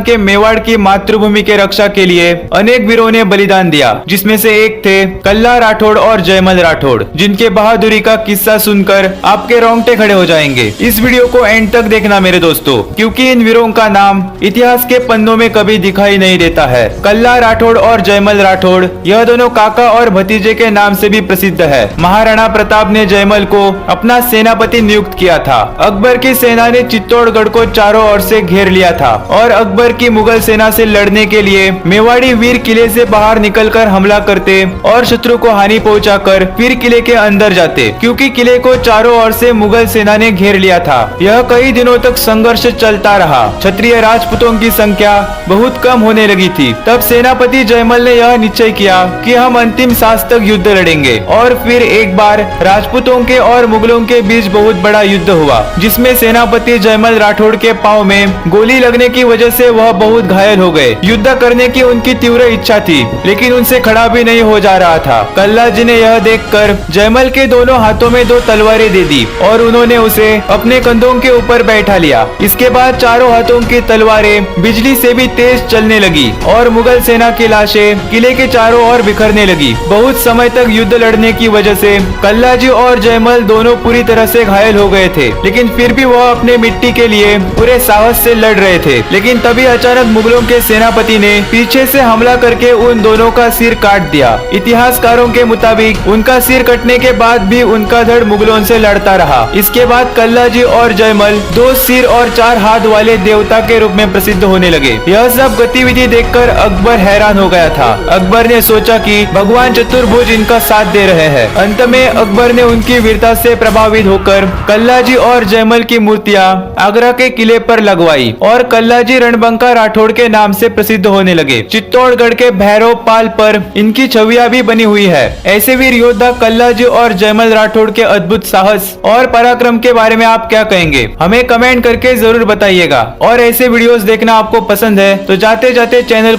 के मेवाड़ की मातृभूमि के रक्षा के लिए अनेक वीरों ने बलिदान दिया, जिसमें से एक थे कल्ला राठौड़ और जयमल राठौड़, जिनके बहादुरी का किस्सा सुनकर आपके रोंगटे खड़े हो जाएंगे। इस वीडियो को एंड तक देखना मेरे दोस्तों, क्योंकि इन वीरों का नाम इतिहास के पन्नों में कभी दिखाई नहीं देता है। कल्ला राठौड़ और जयमल राठौड़ यह दोनों काका और भतीजे के नाम से भी प्रसिद्ध है। महाराणा प्रताप ने जयमल को अपना सेनापति नियुक्त किया था। अकबर की सेना ने चित्तौड़गढ़ को चारों ओर से घेर लिया था और अकबर की मुगल सेना से लड़ने के लिए मेवाड़ी वीर किले से बाहर निकलकर हमला करते और शत्रु को हानि पहुंचाकर फिर किले के अंदर जाते, क्योंकि किले को चारों ओर से मुगल सेना ने घेर लिया था। यह कई दिनों तक संघर्ष चलता रहा। क्षत्रिय राजपूतों की संख्या बहुत कम होने लगी थी। तब सेनापति जयमल ने यह निश्चय किया कि हम अंतिम सांस तक युद्ध लड़ेंगे। और फिर एक बार राजपूतों के और मुगलों के बीच बहुत बड़ा युद्ध हुआ, जिसमें सेनापति जयमल राठौड़ के पांव में गोली लगने की वजह से वह बहुत घायल हो गए। युद्ध करने की उनकी तीव्र इच्छा थी, लेकिन उनसे खड़ा भी नहीं हो जा रहा था। कल्ला जी ने यह देखकर जयमल के दोनों हाथों में 2 तलवारें दे दी और उन्होंने उसे अपने कंधों के ऊपर बैठा लिया। इसके बाद चारों हाथों की तलवारें बिजली से भी तेज चलने लगी और मुगल सेना की लाशें किले के चारों ओर बिखरने लगी। बहुत समय तक युद्ध लड़ने की वजह से कल्ला जी और जयमल दोनों पूरी तरह से घायल हो गए थे, लेकिन फिर भी वह अपने मिट्टी के लिए पूरे साहस से लड़ रहे थे। लेकिन तभी अचानक मुगलों के सेनापति ने पीछे से हमला करके उन दोनों का सिर काट दिया। इतिहासकारों के मुताबिक उनका सिर कटने के बाद भी उनका धड़ मुगलों से लड़ता रहा। इसके बाद कल्ला जी और जयमल 2 सिर और 4 हाथ वाले देवता के रूप में प्रसिद्ध होने लगे। यह सब गतिविधि देखकर अकबर हैरान हो गया था। अकबर ने सोचा कि भगवान चतुर्भुज इनका साथ दे रहे हैं। अंत में अकबर ने उनकी वीरता से प्रभावित होकर कल्ला जी और जयमल की मूर्तियां आगरा के किले पर लगवाई और कल्ला जी रणबंका राठौड़ के नाम से प्रसिद्ध होने लगे। चित्तौड़गढ़ के भैरव पाल पर इनकी छवियां भी बनी हुई है। ऐसे वीर योद्धा कल्ला जी और जयमल राठौड़ के अद्भुत साहस और पराक्रम के बारे में आप क्या कहेंगे, हमें कमेंट करके जरूर बताइएगा। और ऐसे वीडियोस देखना आपको पसंद है तो जाते जाते चैनल